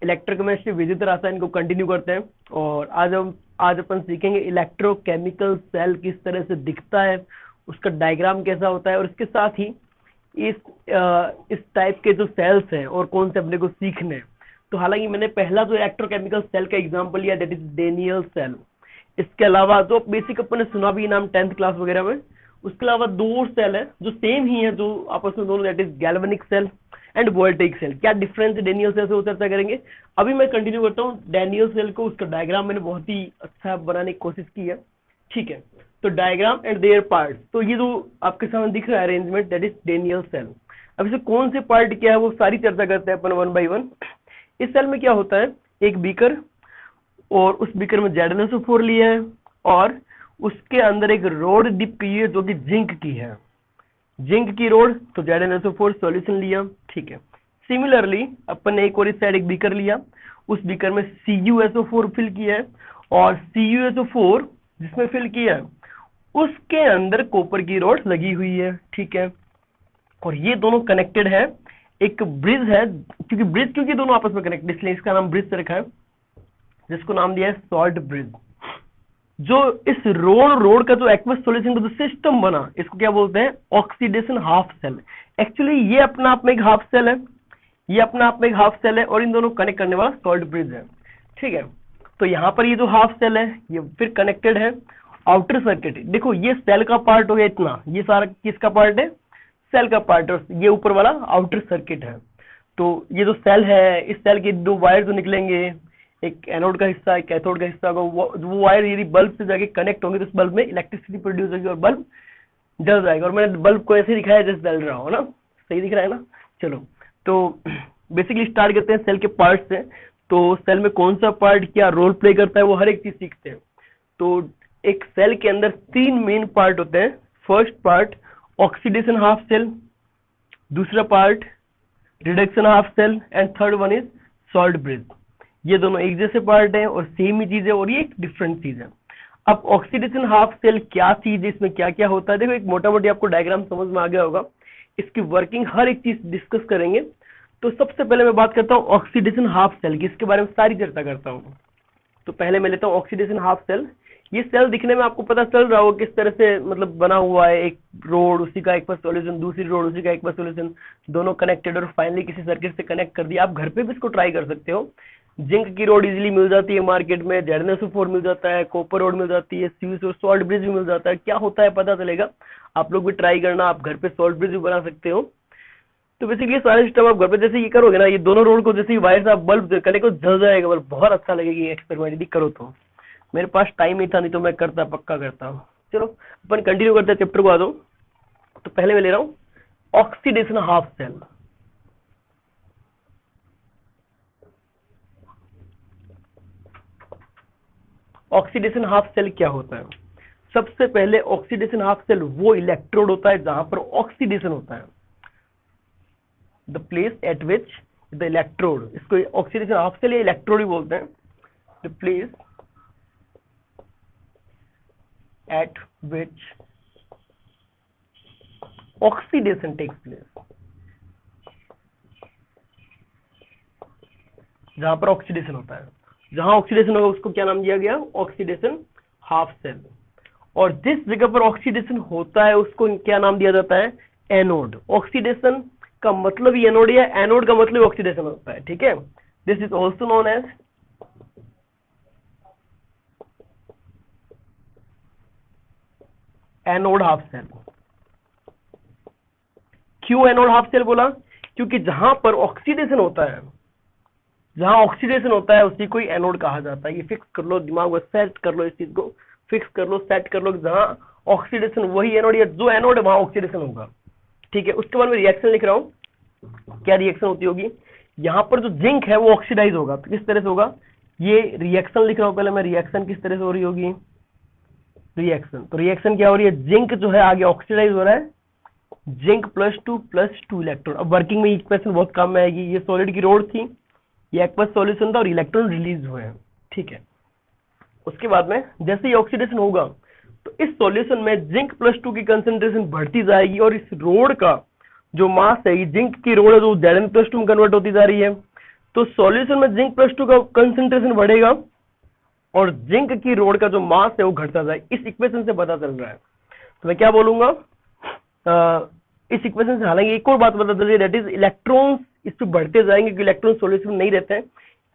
Electrochemistry visit रसायन को continue करते हैं। और आज अपन सीखेंगे इलेक्ट्रोकेमिकल सेल किस तरह से दिखता है, उसका डायग्राम कैसा होता है, और इसके साथ ही इस टाइप के जो सेल्स हैं और कौन से अपने को सीखने हैं। तो हालांकि मैंने पहला जो इलेक्ट्रोकेमिकल सेल का एग्जांपल लिया दैट इज डेनियल सेल। इसके अलावा जो बेसिक अपन ने सुना भी नाम 10th क्लास वगैरह में, उसके अलावा दो और सेल है जो सेम ही है, जो आपस में दोनों, that is galvanic cell and voltaic cell. क्या डिफरेंस है डेनियल सेल से वो चर्चा करेंगे। अभी मैं कंटिन्यू करता हूँ डेनियल सेल को। उसका डायग्राम मैंने बहुत ही अच्छा बनाने की कोशिश की है, ठीक है। तो डायग्राम एंड देयर पार्ट, तो ये जो आपके सामने दिख रहा है arrangement that is Daniell cell. अब इसे कौन से पार्ट क्या है वो सारी चर्चा करते हैं अपन वन बाई वन। इस सेल में क्या होता है, एक बीकर, और उस बीकर में ZnSO4 लिया है, और उसके अंदर एक रोड डिप की है जो कि जिंक की है, जिंक की रोड। तो ZnSO4 सॉल्यूशन लिया, ठीक है। सिमिलरली अपन ने एक और इस साइड एक बीकर लिया, उस बीकर में CuSO4 फिल किया है, और CuSO4 जिसमें फिल किया है उसके अंदर कॉपर की रोड लगी हुई है, ठीक है। और ये दोनों कनेक्टेड है, एक ब्रिज है, क्योंकि दोनों आपस में कनेक्टेड, इसलिए इसका नाम ब्रिज से रखा है, जिसको नाम दिया है सॉल्ट ब्रिज। जो इस रोड का जो एक्वस सॉल्यूशन का जो सिस्टम बना, इसको क्या बोलते हैं, ऑक्सीडेशन हाफ सेल। एक्चुअली ये अपना आप में एक हाफ सेल है, ये अपना आप में एक हाफ सेल है, और इन दोनों कनेक्ट करने वाला सॉल्ट ब्रिज है, ठीक है। तो यहाँ पर ये जो हाफ सेल है ये फिर कनेक्टेड है आउटर सर्किट। देखो ये सेल का पार्ट हो गया इतना, ये सारा किसका पार्ट है, सेल का पार्ट, और ये ऊपर वाला आउटर सर्किट है। तो ये जो सेल है, इस सेल के दो वायर जो निकलेंगे, एक एनोड का हिस्सा, एक कैथोड का हिस्सा होगा, वो वायर यदि बल्ब से जाके कनेक्ट होंगे तो उस बल्ब में इलेक्ट्रिसिटी प्रोड्यूस होगी और बल्ब जल जाएगा। और मैंने बल्ब को ऐसे दिखाया जैसे जल रहा हो ना, सही दिख रहा है ना। चलो तो बेसिकली स्टार्ट करते हैं सेल के पार्ट से। तो सेल में कौन सा पार्ट क्या रोल प्ले करता है वो हर एक चीज सीखते हैं। तो एक सेल के अंदर तीन मेन पार्ट होते हैं। First part oxidation half cell, दूसरा part reduction half cell, and third one is salt bridge. ये दोनों एक जैसे पार्ट हैं और सेम ही चीज है, और ये एक डिफरेंट चीज है। अब ऑक्सीडेशन हाफ सेल क्या चीज है, इसमें क्या क्या होता है, देखो एक मोटा मोटी आपको डायग्राम समझ में आ गया होगा। इसकी वर्किंग हर एक चीज डिस्कस करेंगे। तो सबसे पहले मैं बात करता हूँ ऑक्सीडेशन हाफ सेल की, इसके बारे में सारी चर्चा करता हूँ। तो पहले मैं लेता हूँ ऑक्सीडेशन हाफ सेल। ये सेल दिखने में आपको पता चल रहा हो किस तरह से मतलब बना हुआ है, एक रोड उसी का एक्वस सॉल्यूशन, दूसरी रोड उसी का एक्वस सॉल्यूशन, दोनों कनेक्टेड और फाइनली किसी सर्किट से कनेक्ट कर दिया। आप घर पे भी इसको ट्राई कर सकते हो। जिंक की रोड इजीली मिल जाती है मार्केट में, ZnSO4 मिल जाता है, कॉपर रोड मिल जाती है, सॉल्ट ब्रिज भी मिल जाता है। क्या होता है पता चलेगा, आप लोग भी ट्राई करना, आप घर पे सॉल्ट ब्रिज भी बना सकते हो। तो बेसिकली सारे सिस्टम आप घर पे जैसे ये करोगे ना, ये दोनों रोड को जैसे वायर से आप बल्ब कनेक्ट को जल जाएगा, बल्ब बहुत अच्छा लगेगा ये एक्सपेरिमेंट यदि करो तो। मेरे पास टाइम नहीं था, नहीं तो मैं करता, पक्का करता हूँ। चलो अपन कंटिन्यू करते हैं चैप्टर को, आ दो। तो पहले मैं ले रहा हूँ oxidation half cell. Oxidation half cell क्या होता है। सबसे पहले ऑक्सीडेशन हाफ सेल वो इलेक्ट्रोड होता है जहां पर ऑक्सीडेशन होता है, the place at which the electrode, इसको ऑक्सीडेशन हाफ सेल या इलेक्ट्रोड भी बोलते हैं। The place at which oxidation takes place, जहां पर ऑक्सीडेशन होता है, जहां ऑक्सीडेशन होगा उसको क्या नाम दिया गया, ऑक्सीडेशन हाफ सेल। और जिस जगह पर ऑक्सीडेशन होता है उसको क्या नाम दिया जाता है, एनोड। ऑक्सीडेशन का मतलब ही एनोड है, एनोड का मतलब ऑक्सीडेशन होता है, ठीक है। This is also known as anode half cell. क्यों एनोड हाफ सेल बोला, क्योंकि जहां पर ऑक्सीडेशन होता है, जहां ऑक्सीडेशन होता है उसी को ही एनोड कहा जाता है। ये फिक्स कर लो, दिमाग में सेट कर लो, इस चीज को फिक्स कर लो, सेट कर लो, जहां ऑक्सीडेशन वही एनोड, या जो एनोड है वहां ऑक्सीडेशन होगा, ठीक है। उसके बाद मैं रिएक्शन लिख रहा हूं, क्या रिएक्शन होती होगी। यहां पर जो जिंक है वो ऑक्सीडाइज होगा, तो किस तरह से होगा, ये रिएक्शन लिख रहा हूं पहले मैं, रिएक्शन किस तरह से हो रही होगी, रिएक्शन। तो रिएक्शन क्या हो रही है, जिंक जो है आगे ऑक्सीडाइज हो रहा है, जिंक +2 इलेक्ट्रॉन। अब वर्किंग में इक्वेशन बहुत काम में आएगी। ये सॉलिड की रोड थी, ये एक्वस सॉल्यूशन था और इलेक्ट्रॉन रिलीज हुए हैं, ठीक है। उसके बाद में जैसे ही ऑक्सीडेशन होगा तो इस सॉल्यूशन में जिंक +2 की कंसेंट्रेशन बढ़ती जाएगी, और इस रोड का जो मास है, ये जिंक की रोड है जो Zn+2 में कन्वर्ट होती जा रही है, तो सॉल्यूशन में जिंक प्लस 2 का कंसंट्रेशन बढ़ेगा और जिंक की रोड का जो मास है वो घटता जाए, इस इक्वेशन से पता चल रहा है। तो मैं क्या बोलूंगा, इस इक्वेशन से हालांकि एक और बात पता चल रही है, दैट इज इलेक्ट्रॉन्स इस पे बढ़ते जाएंगे क्योंकि इलेक्ट्रॉन सॉल्यूशन नहीं रहते हैं,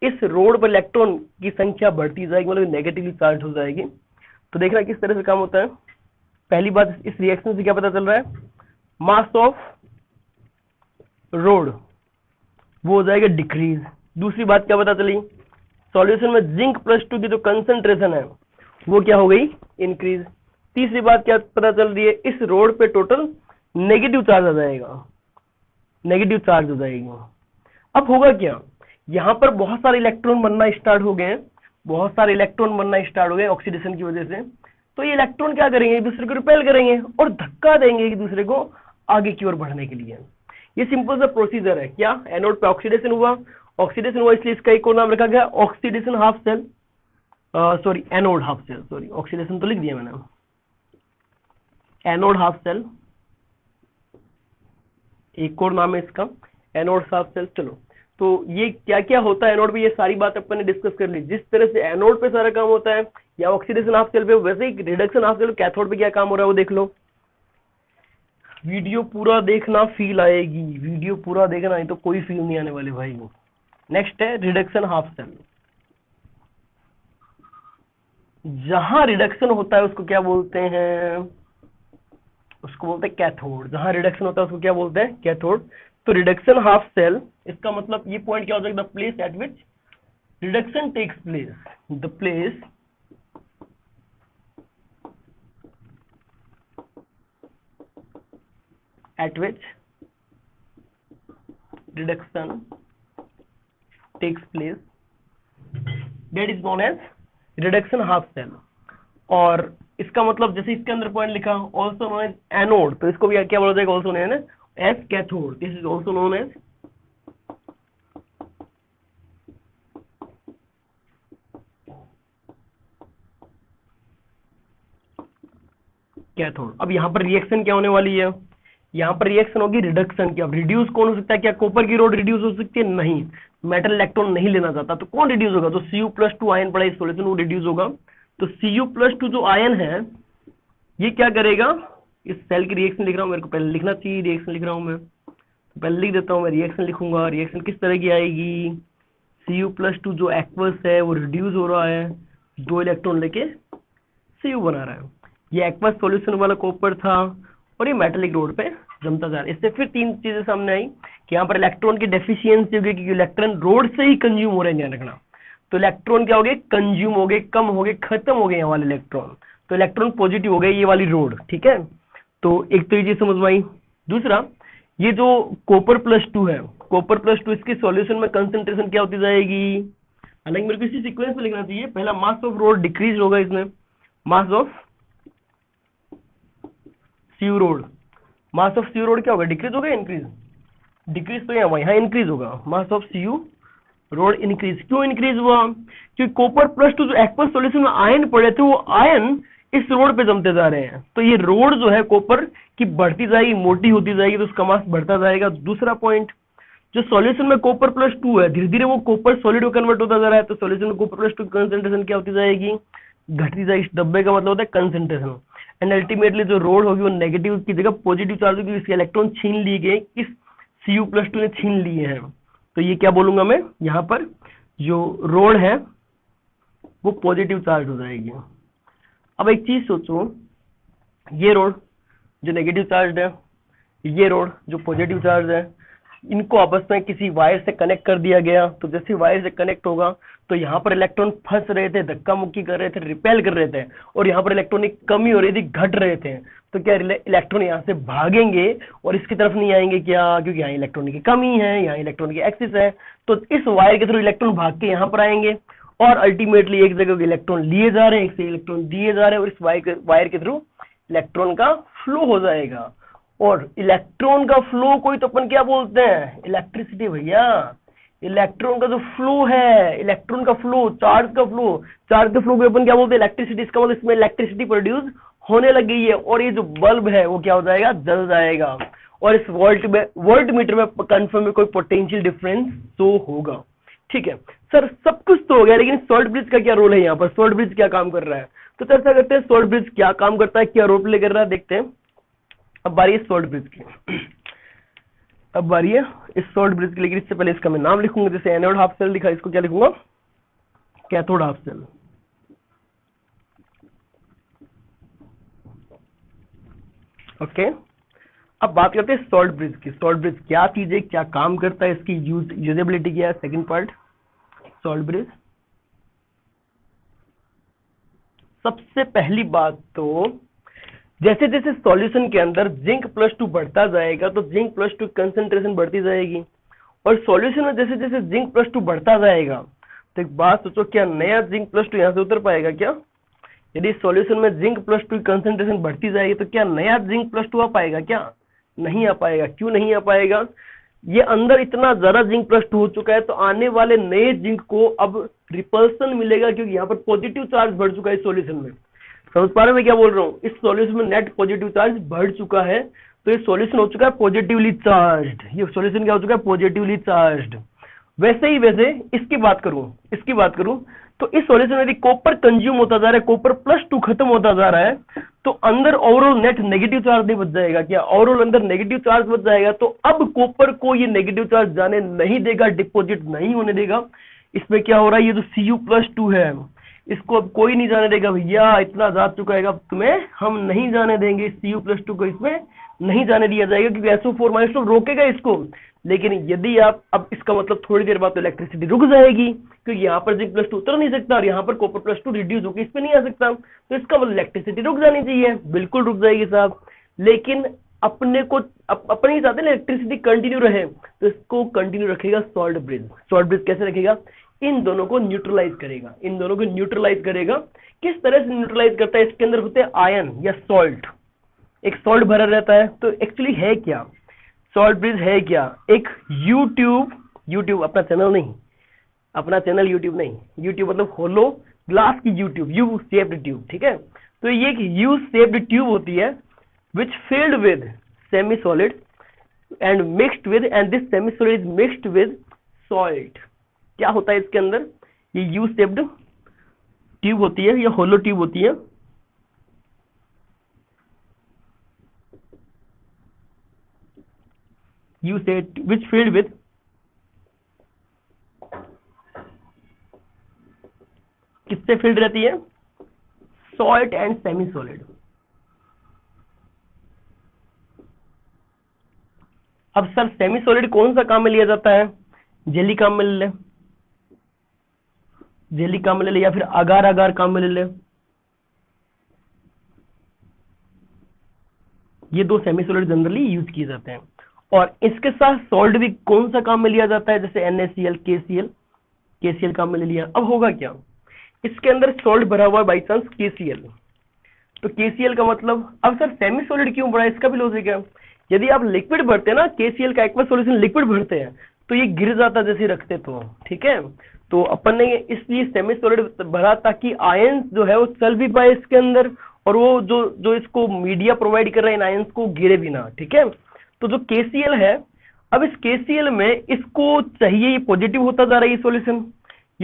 इस रोड पर इलेक्ट्रॉन की संख्या बढ़ती जाएगी, मतलब नेगेटिवली चार्ज हो जाएगी। तो देखना किस तरह से काम होता है। पहली बात, इस रिएक्शन से क्या पता चल रहा है, मास ऑफ रोड वो हो जाएगा डिक्रीज। दूसरी बात क्या पता चली, सॉल्यूशन में जिंक प्लस 2 की जो कंसंट्रेशन है वो क्या हो गई, इंक्रीज। तीसरी बात क्या पता चल रही है, इस रोड पे टोटल नेगेटिव चार्ज आ जाएगा, नेगेटिव चार्ज हो जाएगी। अब होगा क्या, यहां पर बहुत सारे इलेक्ट्रॉन बनना स्टार्ट हो गए, बहुत सारे इलेक्ट्रॉन बनना स्टार्ट हो गए ऑक्सीडेशन की वजह से। तो ये इलेक्ट्रॉन क्या करेंगे, एक दूसरे को रिपेल करेंगे और धक्का देंगे एक दूसरे को आगे की ओर बढ़ने के लिए। ये सिंपल सा प्रोसीजर है। क्या, एनोड पे ऑक्सीडेशन हुआ, ऑक्सीडेशन हुआ इसलिए इसका एक और नाम रखा गया oxidation half cell, sorry anode half cell, sorry oxidation तो लिख दिया मैंने, एनोड हाफ सेल एक और नाम है इसका, एनोड हाफ सेल। चलो, तो ये क्या क्या होता है एनोड पे, ये सारी बात अपन ने डिस्कस कर ली। जिस तरह से एनोड पे सारा काम होता है या ऑक्सीडेशन हाफ सेल पे, वैसे ही रिडक्शन हाफ सेल कैथोड पे क्या काम हो रहा है वो देख लो। वीडियो पूरा देखना, फील आएगी, वीडियो पूरा देखना, नहीं तो कोई फील नहीं आने वाले भाई। नेक्स्ट है रिडक्शन हाफ सेल। जहां रिडक्शन होता है उसको क्या बोलते हैं, उसको बोलते हैं कैथोड। जहां रिडक्शन होता है उसको क्या बोलते हैं, कैथोड। तो रिडक्शन हाफ सेल, इसका मतलब ये पॉइंट क्या हो जाएगा, the place at which reduction takes place, the place at which reduction takes place, that is known as reduction half cell। और इसका मतलब जैसे इसके अंदर पॉइंट लिखा also known as एनोड, तो इसको भी क्या बोला जाएगा, also known as cathode. This is also known as cathode. अब यहाँ पर रिएक्शन क्या होने वाली है, यहाँ पर रिएक्शन होगी रिडक्शन की। अब रिड्यूस कौन हो सकता है, क्या कॉपर की रोड रिड्यूस हो सकती है, नहीं, मेटल इलेक्ट्रॉन नहीं लेना चाहता, तो कौन रिड्यूस होगा, तो Cu+2 आयन पड़ा इस सॉल्यूशन वो रिड्यूस होगा। तो Cu+2 जो आयन है ये क्या करेगा, इस सेल की रिएक्शन लिख रहा हूं, मेरे को पहले लिखना चाहिए, रिएक्शन लिख रहा हूं मैं, तो पहले लिख देता हूं मैं, रिएक्शन लिखूंगा। रिएक्शन किस तरह की आएगी, Cu+2 जो एक्वस है वो रिड्यूस हो रहा है, 2 इलेक्ट्रॉन लेके Cu बना रहा है। ये एक्वस सॉल्यूशन वाला कॉपर था और ये मेटेलिक रोड पे जमता जा रहा है। इससे फिर 3 चीजें सामने आई कि यहाँ पर इलेक्ट्रॉन की डेफिशिएंसी होगी क्योंकि इलेक्ट्रॉन रोड से ही कंज्यूम हो रहे हैं, ध्यान रखना। तो इलेक्ट्रॉन क्या हो गए, कंज्यूम हो गए, कम हो गए, खत्म हो गए ये वाले इलेक्ट्रॉन, तो इलेक्ट्रॉन पॉजिटिव हो गए ये वाली रोड, ठीक है। तो एक तो ये चीज समझ में आई। दूसरा, ये जो Cu+2 है, Cu+2 इसके सॉल्यूशन में कंसंट्रेशन क्या होती जाएगी, हालांकि मेरे को इसी सीक्वेंस में लिखना चाहिए। पहला मास ऑफ रोड डिक्रीज होगा, इसमें mass of Cu road, mass of Cu road क्या होगा, डिक्रीज होगा, इंक्रीज, डिक्रीज तो यहाँ इंक्रीज होगा, mass of Cu road increase. क्यों इंक्रीज हुआ, क्योंकि Cu+2 जो एक्वस सॉल्यूशन में आयन पड़े थे वो आयन इस रोड पे जमते जा रहे हैं, तो ये रोड जो है कॉपर की बढ़ती जाएगी, मोटी होती जाएगी, तो उसका मास बढ़ता जाएगा। दूसरा पॉइंट, जो सॉल्यूशन में Cu+2 है धीरे धीरे वो कॉपर सॉलिड में कन्वर्ट होता जा रहा है, तो सॉल्यूशन में Cu+2 की कंसंट्रेशन क्या होती जाएगी, घटती जाएगी। इस डब्बे का मतलब होता है कंसंट्रेशन, एंड अल्टीमेटली जो रोड होगी वो नेगेटिव की जगह पॉजिटिव चार्ज होगी, इसके इलेक्ट्रॉन छीन लिए गए, इस Cu+2 ने छीन लिए हैं। तो ये क्या बोलूंगा मैं, यहाँ पर जो रोड है वो पॉजिटिव चार्ज हो जाएगी। अब एक चीज सोचो, ये रोड जो नेगेटिव चार्ज है, ये रोड जो पॉजिटिव चार्ज है, इनको आपस में किसी वायर से कनेक्ट कर दिया गया, तो जैसे वायर से कनेक्ट होगा तो यहाँ पर इलेक्ट्रॉन फंस रहे थे, धक्का मुक्की कर रहे थे, रिपेल कर रहे थे, और यहाँ पर इलेक्ट्रॉन की कमी हो रही थी, घट रहे थे, तो क्या इलेक्ट्रॉन यहाँ से भागेंगे और इसकी तरफ नहीं आएंगे क्या, क्योंकि यहाँ इलेक्ट्रॉन की कमी है, यहाँ इलेक्ट्रॉन की एक्सिस है, तो इस वायर के थ्रू इलेक्ट्रॉन भाग के यहाँ पर आएंगे और अल्टीमेटली एक जगह इलेक्ट्रॉन लिए जा रहे हैं, एक से इलेक्ट्रॉन दिए जा रहे हैं, और इस वायर के थ्रू इलेक्ट्रॉन का फ्लो हो जाएगा। और इलेक्ट्रॉन का फ्लो कोई तो अपन क्या बोलते हैं, इलेक्ट्रिसिटी भैया। इलेक्ट्रॉन का जो फ्लो है, इलेक्ट्रॉन का फ्लो, चार्ज का फ्लो को अपन क्या बोलते हैं, इलेक्ट्रिसिटी। इसका मतलब इसमें इलेक्ट्रिसिटी प्रोड्यूस होने लग गई है, और ये जो बल्ब है वो क्या हो जाएगा, जल जाएगा, और इस वोल्ट मीटर में कंफर्म में कोई पोटेंशियल डिफरेंस तो होगा। ठीक है सर, सब कुछ तो हो गया, लेकिन सॉल्ट ब्रिज का क्या रोल है यहाँ पर, सॉल्ट ब्रिज क्या काम कर रहा है, तो चर्चा करते हैं सॉल्ट ब्रिज क्या काम करता है, क्या रोल प्ले कर रहा है, देखते हैं। अब बारी है सॉल्ट ब्रिज की। अब बारी है इस सॉल्ट ब्रिज की, लेकिन इससे पहले इसका मैं नाम लिखूंगा। जैसे एनोड हाफ सेल लिखा, इसको क्या लिखूंगा, कैथोड हाफ सेल। ओके, अब बात करते हैं सॉल्ट ब्रिज की। सॉल्ट ब्रिज क्या चीज है, क्या काम करता है, इसकी यूजेबिलिटी क्या है, सेकंड पार्ट सॉल्ट ब्रिज। सबसे पहली बात तो जैसे जैसे सॉल्यूशन के अंदर जिंक +2 बढ़ता जाएगा तो जिंक +2 कंसेंट्रेशन बढ़ती जाएगी, और सॉल्यूशन में जैसे जैसे जिंक +2 बढ़ता जाएगा तो एक बात सोचो, क्या नया जिंक +2 यहां से उतर पाएगा क्या? यदि सॉल्यूशन में जिंक +2 कंसेंट्रेशन बढ़ती जाएगी तो क्या नया जिंक +2 आ पाएगा क्या? नहीं आ पाएगा। क्यों नहीं आ पाएगा? ये अंदर इतना ज्यादा जिंक +2 हो चुका है, तो आने वाले नए जिंक को अब रिपल्सन मिलेगा, क्योंकि यहाँ पर पॉजिटिव चार्ज बढ़ चुका है सॉल्यूशन में। समझ पा रहे हैं मैं क्या बोल रहा हूँ? इस सॉल्यूशन में नेट पॉजिटिव चार्ज बढ़ चुका है, तो ये सॉल्यूशन हो चुका है पॉजिटिवली चार्ज्ड। ये सॉल्यूशन क्या हो चुका है? Positively charged. वैसे ही वैसे इसकी बात करूं तो इस सॉल्यूशन में यदि कॉपर कंज्यूम होता जा रहा है, कॉपर +2 खत्म होता जा रहा है, तो अंदर ओवरऑल नेट नेगेटिव चार्ज नहीं बच जाएगा क्या? ओवरऑल अंदर नेगेटिव चार्ज बच जाएगा, तो अब कॉपर को ये नेगेटिव चार्ज जाने नहीं देगा, डिपॉजिट नहीं होने देगा। इसमें क्या हो रहा है, ये जो Cu+2 है इसको अब कोई नहीं जाने देगा। भैया इतना जा चुका है, अब तुम्हें हम नहीं जाने देंगे, Cu+2 को इसमें नहीं जाने दिया जाएगा, क्योंकि SO4- तो रोकेगा इसको। लेकिन यदि आप, अब इसका मतलब थोड़ी देर बाद तो इलेक्ट्रिसिटी रुक जाएगी, क्योंकि यहाँ पर जिंक +2 उतर नहीं सकता और यहाँ पर कॉपर +2 रिड्यूस होकर इस पे नहीं आ सकता, तो इसका मतलब इलेक्ट्रिसिटी रुक जानी चाहिए। बिल्कुल रुक जाएगी साहब, लेकिन अपने को अपने ही चाहते हैं इलेक्ट्रिसिटी कंटिन्यू रहे, तो इसको कंटिन्यू रखेगा सॉल्ट ब्रिज। सॉल्ट ब्रिज कैसे रखेगा? इन दोनों को न्यूट्रलाइज करेगा। इन दोनों को न्यूट्रलाइज करेगा। किस तरह से न्यूट्रलाइज करता है? इसके अंदर होते हैं आयन या सॉल्ट, एक सॉल्ट भरा रहता है। तो एक्चुअली है क्या सॉल्ट ब्रिज? है क्या? एक यूट्यूब अपना चैनल नहीं, अपना चैनल यूट्यूब नहीं, यूट्यूब मतलब होलो ग्लास की यूट्यूब, यू शेप्ड ट्यूब, ठीक है। तो ये एक यू शेप्ड ट्यूब होती है which filled with semi solid and mixed with, and this semi solid is mixed with salt. क्या होता है इसके अंदर? ये यू शेप्ड ट्यूब होती है या होलो ट्यूब होती है, U shaped which filled with किससे फिल्ड रहती है? Salt and semi solid. अब सर सेमी सॉलिड कौन सा काम में लिया जाता है? जेली काम में ले ले, जेली काम में ले ले, या फिर अगार अगार काम में ले ले। ये दो सेमी सॉलिड जनरली यूज किए जाते हैं। और इसके साथ सॉल्ट भी कौन सा काम में लिया जाता है? जैसे NaCl, KCl काम में ले लिया। अब होगा क्या? इसके अंदर सॉल्ट भरा हुआ है बाई चांस KCl, तो KCl का मतलब, अब सर सेमी सॉलिड क्यों भरा? इसका भी लॉजिक है। यदि आप लिक्विड भरते हैं ना, KCl का एक्वा सॉल्यूशन लिक्विड भरते हैं, तो ये गिर जाता जैसे रखते तो, ठीक है। तो अपन ने इसलिए सेमी सॉलिड भरा ताकि आयंस जो है वो चल भी पाए इसके अंदर, और वो जो इसको मीडिया प्रोवाइड कर रहे हैं इन आयंस को गिरे भी ना, ठीक है। तो जो KCl है, अब इस KCl में इसको चाहिए, ये पॉजिटिव होता जा रहा है, ये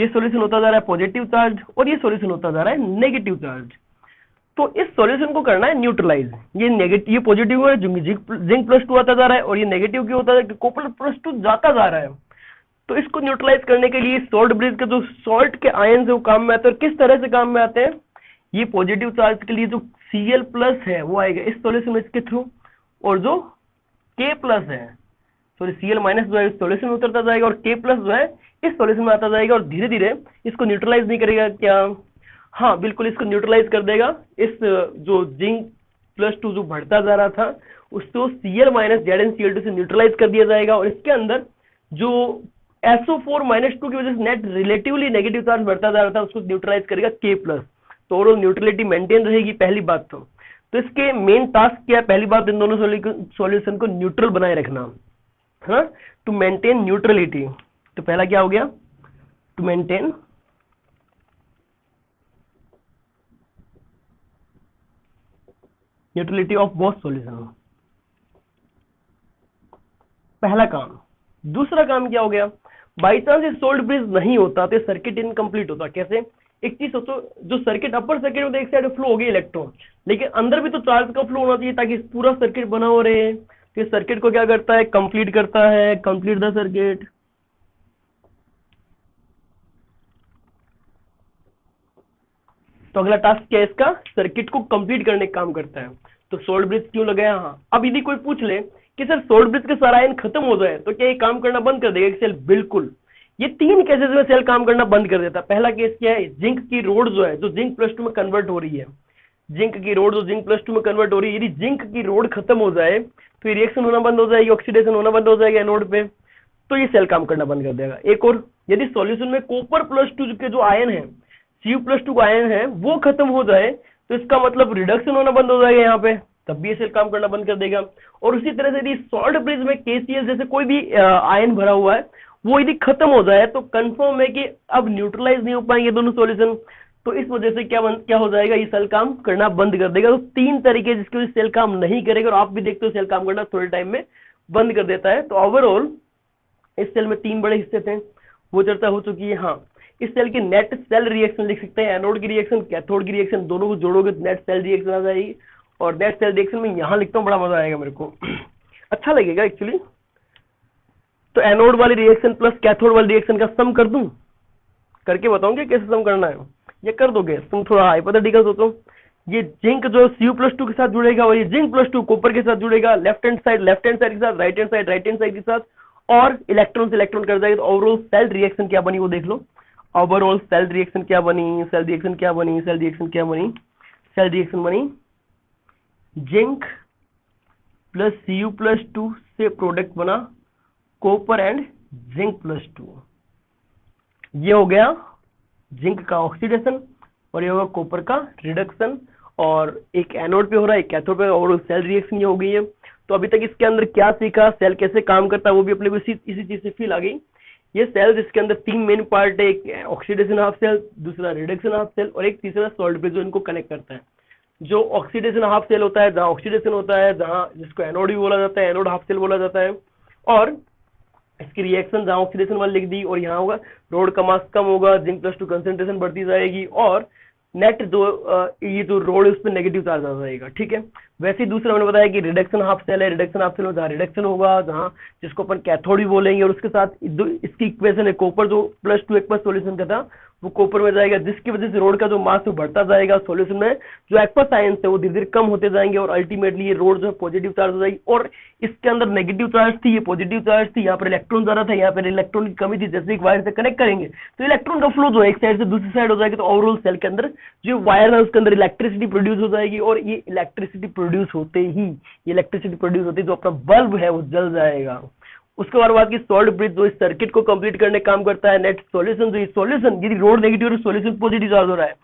सॉल्यूशन होता जा रहा है पॉजिटिव चार्ज, और ये सॉल्यूशन होता जा रहा है नेगेटिव चार्ज। तो इस सॉल्यूशन को करना है न्यूट्रलाइज। ये नेगेटिव, ये पॉजिटिव है, जिंक +2 आता जा रहा है, और ये नेगेटिव क्यों होता है? कॉपर +2 जाता जा रहा है। तो इसको न्यूट्रलाइज करने के लिए सॉल्ट ब्रिज के जो सॉल्ट के आयन है वो काम में आते हैं। और किस तरह से काम में आते हैं? ये पॉजिटिव चार्ज के लिए जो Cl+ है वो आएगा इस सॉल्यूशन में, इसके थ्रू, और जो K+ है, सॉरी Cl- जो है इस सॉल्यूशन में उतरता जाएगा, और K+ जो है इस सॉल्यूशन में आता जाएगा, और धीरे धीरे इसको न्यूट्रलाइज नहीं करेगा क्या? हाँ बिल्कुल, इसको न्यूट्रलाइज कर देगा। इस जो जिंक +2 जो बढ़ता जा रहा था उसको Cl- ZnCl2 से न्यूट्रलाइज कर दिया जाएगा, और इसके अंदर जो SO4- की वजह से नेट रिलेटिवली नेगेटिव चार्ज बढ़ता जा रहा था उसको न्यूट्रलाइज करेगा K+। तो ओवरऑल न्यूट्रलिटी मेंटेन रहेगी, पहली बात तो इसके मेन टास्क क्या है? पहली बात, इन दोनों सॉल्यूशन को न्यूट्रल बनाए रखना, है ना, टू मेंटेन न्यूट्रलिटी। तो पहला क्या हो गया? To maintain neutrality of both solution, पहला काम। दूसरा काम क्या हो गया? बाई चांस ये सोल्ड ब्रिज नहीं होता तो सर्किट इनकम्प्लीट होता। कैसे? एक चीज सोचो, जो सर्किट अपर सर्किट में तो एक साइड फ्लो हो गई इलेक्ट्रॉन, लेकिन अंदर भी तो चार्ज का फ्लो होना चाहिए ताकि पूरा सर्किट बना हो रहे। तो इस सर्किट को क्या करता है? कंप्लीट करता है, कंप्लीट द सर्किट। तो अगला टास्क क्या है इसका? सर्किट को कंप्लीट करने का काम करता है। तो सोल्ड ब्रिज क्यों लगाया? हाँ, अब यदि कोई पूछ ले कि सर सोल्ड ब्रिज के सारा आयन खत्म हो जाए तो क्या ये काम करना बंद कर देगा सेल? बिल्कुल। ये 3 केसेस में सेल काम करना बंद कर देता है। पहला केस क्या है? जिंक की रोड जो है, जो जिंक +2 में कन्वर्ट हो रही है, जिंक की रोड जो जिंक +2 में कन्वर्ट हो रही है, यदि जिंक की रोड खत्म हो जाए तो ये रिएक्शन होना बंद हो जाएगी, ऑक्सीडेशन होना बंद हो जाएगा एनोड पे, तो ये सेल काम करना बंद कर देगा। एक और, यदि सॉल्यूशन में कॉपर +2 के जो आयन है, Cu+2 का आयन है, वो खत्म हो जाए तो इसका मतलब रिडक्शन होना बंद हो जाएगा यहाँ पे, तब भी ये सेल काम करना बंद कर देगा। और उसी तरह से यदि सॉल्ट ब्रिज में KCl जैसे कोई भी आयन भरा हुआ है, वो यदि खत्म हो जाए तो कंफर्म है कि अब न्यूट्रलाइज नहीं हो पाएंगे दोनों सॉल्यूशन, तो इस वजह से क्या हो जाएगा? ये सेल काम करना बंद कर देगा। तो 3 तरीके जिसके वजह से सेल काम नहीं करेगा, और आप भी देखते हो सेल काम करना थोड़े टाइम में बंद कर देता है। तो ओवरऑल इस सेल में 3 बड़े हिस्से थे, वो चर्चा हो चुकी है। हाँ, इस सेल की नेट सेल रिएक्शन लिख सकते हैं, एनोड की रिएक्शन, कैथोड की रिएक्शन, दोनों को जोड़ोगे तो नेट सेल रिएक्शन आ जाएगी। और नेट सेल रिएक्शन में यहां लिखता हूं, बड़ा मजा आएगा मेरे को अच्छा लगेगा एक्चुअली। तो एनोड वाली रिएक्शन प्लस कैथोड वाली रिएक्शन का सम कर दूं, करके बताऊंगे कैसे सम करना है, ये कर दोगे तुम? थोड़ा हाइपोथेटिकल सोचो। ये जिंक जो Cu+2 के साथ जुड़ेगा और ये जिंक +2 कॉपर के साथ जुड़ेगा, लेफ्ट हैंड साइड के साथ, राइट हैंड साइड के साथ, और इलेक्ट्रॉन से इलेक्ट्रॉन कर जाएगा। तो ओवरऑल सेल रिएक्शन क्या बनी वो देख लो। ओवरऑल सेल रिएक्शन क्या बनी? सेल रिएक्शन क्या बनी? सेल रिएक्शन क्या बनी? सेल रिएक्शन बनी जिंक प्लस Cu+2 से प्रोडक्ट बना कॉपर एंड जिंक +2। ये हो गया जिंक का ऑक्सीडेशन और ये होगा कॉपर का रिडक्शन, और एक एनोड पे हो रहा है, एक कैथोड पे, और सेल रिएक्शन ये हो गई है। तो अभी तक इसके अंदर क्या सीखा? सेल कैसे काम करता है वो भी अपने को इसी चीज से फील आ गई। ये सेल जिसके अंदर 3 मेन पार्ट है, एक ऑक्सीडेशन हाफ सेल, दूसरा रिडक्शन हाफ सेल, और एक तीसरा सॉल्ट ब्रिज जो इनको कनेक्ट करता है। जो ऑक्सीडेशन हाफ सेल होता है, जहाँ ऑक्सीडेशन होता है, जहाँ जिसको एनोड भी बोला जाता है, एनोड हाफ सेल बोला जाता है, और इसकी रिएक्शन जहां ऑक्सीडेशन वाली लिख दी, और यहाँ होगा रोड का मास कम होगा, जिंक +2 कंसेंट्रेशन बढ़ती जाएगी, और नेट जो ये जो रोड है उस पर नेगेटिव चार्ज आ जाएगा। ठीक है, वैसे ही दूसरा मैंने बताया कि रिडक्शन हाफ सेल है, रिडक्शन हाफ सेल में जहाँ रिडक्शन होगा, जहाँ जिसको अपन कैथोड भी बोलेंगे, और उसके साथ इसकी इक्वेशन है कॉपर जो +2 एक्वस सॉल्यूशन का था वो कॉपर में जाएगा, जिसकी वजह से रोड का जो मास वो बढ़ता जाएगा, सॉल्यूशन में जो एक्वस आयंस है वो धीरे धीरे कम होते जाएंगे, और अल्टीमेटली ये रोड जो है पॉजिटिव चार्ज हो जाएगी। और इसके अंदर नेगेटिव चार्ज थी, ये पॉजिटिव चार्ज थी, यहाँ पर इलेक्ट्रॉन जा रहा था, यहाँ पर इलेक्ट्रॉन की कमी थी, जैसे एक वायर से कनेक्ट करेंगे तो इलेक्ट्रॉन का फ्लो जो है एक साइड से दूसरी साइड हो जाएगा। तो ओवरऑल सेल के अंदर जो वायर है उसके अंदर इलेक्ट्रिसिटी प्रोड्यूस हो जाएगी, और ये इलेक्ट्रिसिटी प्रोड्यूस होते ही जो अपना बल्ब है वो जल जाएगा। उसके बाद की सॉल्ट ब्रिज जो इस सर्किट को कंप्लीट करने का काम करता है। नेट सॉल्यूशन जो सॉल्यूशन, यदि रोड नेगेटिव और सॉल्यूशन पॉजिटिव चार्ज हो रहा है,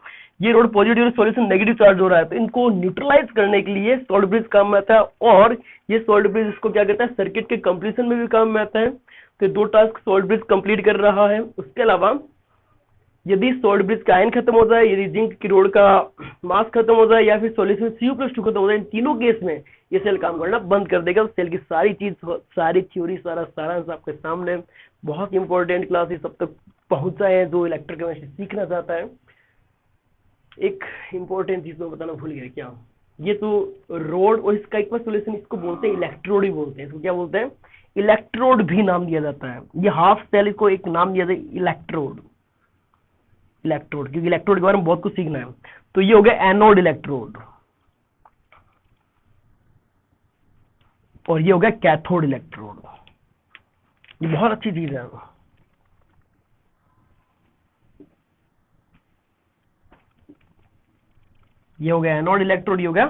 ये रोड पॉजिटिव और सॉल्यूशन नेगेटिव चार्ज हो रहा है, तो इनको न्यूट्रलाइज करने के लिए सॉल्ट ब्रिज काम में आता है, और ये सॉल्ट ब्रिज इसको क्या कहता है? सर्किट के कंप्लीशन में भी काम में आता है। तो 2 टास्क सॉल्ट ब्रिज कंप्लीट कर रहा है। उसके अलावा यदि सॉल्ट ब्रिज का आयन खत्म हो जाए, यदि जिंक की रोड का मास खत्म हो जाए, या फिर सॉल्यूशन Cu+2 खत्म हो जाए, इन तीनों केस में ये सेल काम करना बंद कर देगा। सेल की सारी चीज, सारी थ्योरी, सारा सारांश आपके सामने। बहुत इंपॉर्टेंट क्लास सब तक पहुंचा है जो इलेक्ट्रोकेमिस्ट्री सीखना चाहता है। एक इंपॉर्टेंट चीज मैं बताना भूल गया, क्या? ये तो रोड और इसका एक सॉल्यूशन, इसको बोलते हैं इलेक्ट्रोड ही बोलते हैं। इसको क्या बोलते हैं? इलेक्ट्रोड भी नाम दिया जाता है। ये हाफ सेल को एक नाम दिया जाता है इलेक्ट्रोड, क्योंकि इलेक्ट्रोड के बारे में बहुत कुछ सीखना है। तो ये हो गया एनोड इलेक्ट्रोड, और ये हो गया कैथोड इलेक्ट्रोड। ये बहुत अच्छी चीज है। ये हो गया एनोड इलेक्ट्रोड, ये हो गया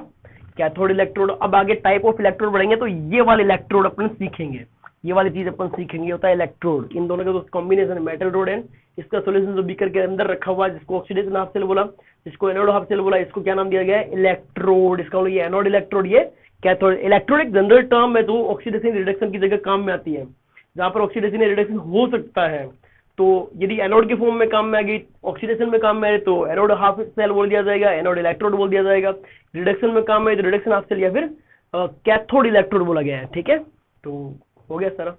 कैथोड इलेक्ट्रोड। अब आगे टाइप ऑफ इलेक्ट्रोड बढ़ेंगे तो ये वाले इलेक्ट्रोड अपन सीखेंगे, ये वाली चीज अपन सीखेंगे। होता है इलेक्ट्रोड, इन दोनों का जो कॉम्बिनेशन मेटल रोड है, इसका सॉल्यूशन जो बीकर के अंदर रखा हुआ है, जिसको ऑक्सीडेशन हाफ सेल बोला, जिसको एनोड हाफ सेल बोला, इसको क्या नाम दिया गया है? इलेक्ट्रोड। इसका ये एनोड इलेक्ट्रोड, ये कैथोड। इलेक्ट्रोड एक जनरल टर्म है जो ऑक्सीडेशन रिडक्शन की जगह काम में आती है, जहां पर ऑक्सीडेशन रिडक्शन हो सकता है। तो यदि एनोड के फॉर्म में काम में आ गई, ऑक्सीडेशन में काम में आए तो एनोड हाफ सेल बोल दिया जाएगा, एनोड इलेक्ट्रोड बोल दिया जाएगा। रिडक्शन में काम में तो रिडक्शन हाफ सेल या फिर कैथोड इलेक्ट्रोड बोला गया है। ठीक है, तो हो गया सारा।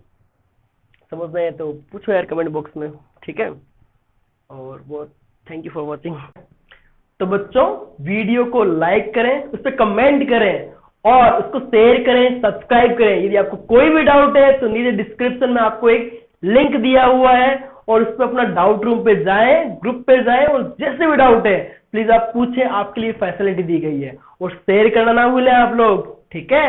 समझ में आए तो पूछो यार कमेंट बॉक्स में, ठीक है। और बहुत थैंक यू फॉर वॉचिंग। तो बच्चों वीडियो को लाइक करें, उस पर कमेंट करें और उसको शेयर करें, सब्सक्राइब करें। यदि आपको कोई भी डाउट है तो नीचे डिस्क्रिप्शन में आपको एक लिंक दिया हुआ है और उस पर अपना डाउट रूम पे जाएं, ग्रुप पे जाएं और जैसे भी डाउट है प्लीज आप पूछें, आपके लिए फैसिलिटी दी गई है। और शेयर करना ना भूलें आप लोग, ठीक है।